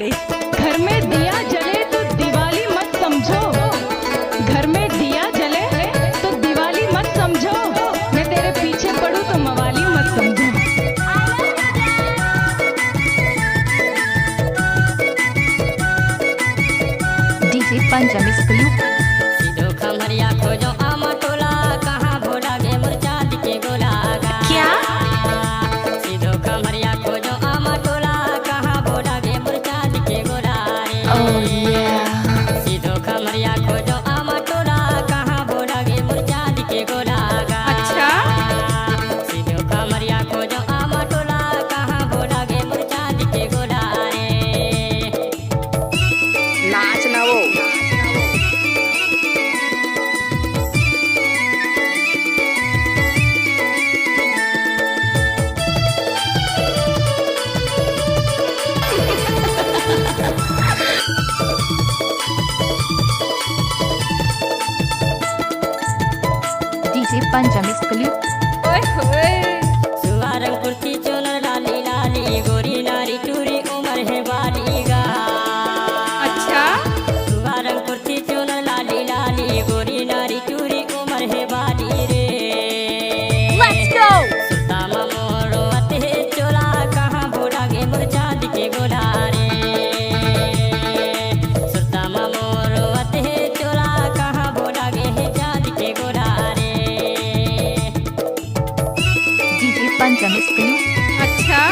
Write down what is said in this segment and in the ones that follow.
गई। घर में दिया जले तो दिवाली मत समझो, घर में दिया जले तो दिवाली मत समझो, मैं तेरे पीछे पड़ूं तो मवाली मत समझो। डीजे पंचम स्कूल सीधो खमरिया खोजो आमा टोला, कहाँ भोला गे मुरचा दिखे गोला गा। क्या? सीधो खमरिया खोजो आमा टोला, कहाँ भोला गे मुरचा दिखे गोला रे। सीधो खमरिया खोजो आमा टोला, कहाँ भोला गे मुरचा दिखे गोला गा। अच्छा? सीधो खमरिया खोजो आमा टोला, कहाँ भोला गे मुरचा दिखे गोला रे। नाच ना वो डीजे पंचम स्कूल सुवारंग कुर्ती चोनर लाली लाली, गोरी नारी चूरी उमर है बाली गा। अच्छा? सुवारंग कुर्ती चोनर लाली लाली, गोरी नारी चूरी उमर है बाली रे। Let's go. सुल्तामा मोरो अते चोला, कहाँ भोला गे मुरचा दिखे गोला रे। सुल्तामा मोरो अते चोला, कहाँ भोला गे जा दिखे गोला रे। डीजे पंचम स्कूल अच्छा?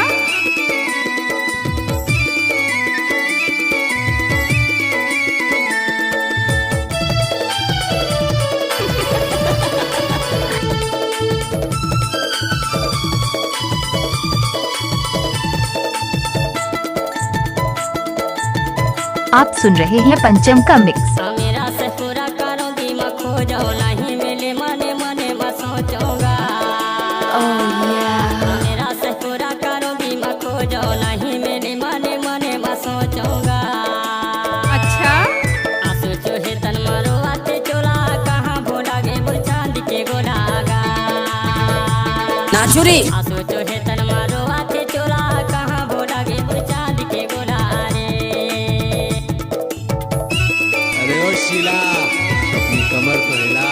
आप सुन रहे हैं पंचम का मिक्स। मेरा से पूरा करो दीमा खो जाओ, नहीं मिले मने मने मैं सोचूंगा। मेरा से पूरा करो दीमा खो जाओ, नहीं मिले मने मने मैं सोचूंगा। अच्छा? आंसू चूहे तन मारो आते चोला, कहाँ भोला गे मुरचा दिखे गोला गा। नाचुरी आंसू चूहे तन मारो आते चोला, कहाँ भोला गे मुरचा दिखे गोला रे। अरे ओ शीला, अपनी कमर तो हिला।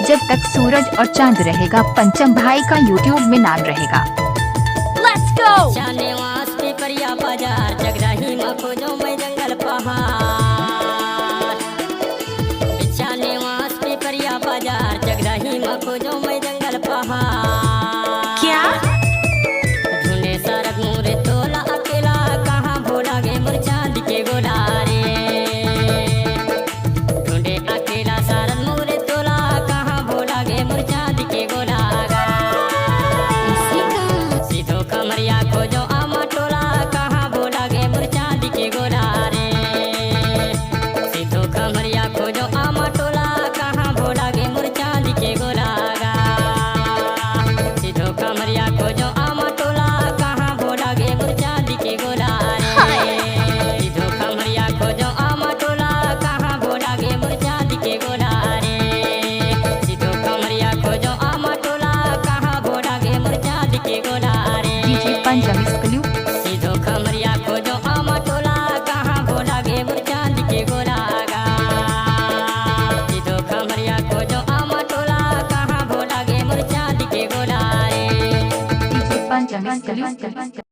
जब तक सूरज और चांद रहेगा, पंचम भाई का यूट्यूब में नाम रहेगा। Let's go. जाने वास्ते परिया बाजार, जगराही में खोजो मैं जंगल पहाड़। जाने वास्ते परिया बाजार, जगराही में खोजो मैं जंगल पहाड़। क्या? ढूंढे सरक मुरे तोला अकेला, कहाँ भोला गे मुरचा दिखे गोला रे। ढूंढे अकेला सरक मुरे तोला, कहाँ भोला गे मुरचा दिखे गोला गा। सीधो खमरिया खोजो आमा टोला, कहाँ भोला गे मुरचा दिखे गोला रे। सीधो खमरिया खोजो आमा टोला, कहाँ भोला गे मुरचा दिखे गोला गा। सीधो खमरिया खोजो आमा टोला, कहाँ भोला गे मुरचा दिखे गोला रे। सीधो खमरिया खोजो आमा टोला, कहाँ भोला गे मुरचा दिखे गोला रे। सीधो खमरिया खोजो आमा टोला, कहाँ भोला गे मुरचा दिखे गोला रे। डीजे पंचम स्कूल सीधो खमरिया खोजो आमा टोला, कहाँ भोला गे मुरचा दिखे गोला गा। सीधो खमरिया खोजो आमा टोला, कहाँ भोला गे मुरचा दिखे गोला रे। डीजे पंचम स्कूल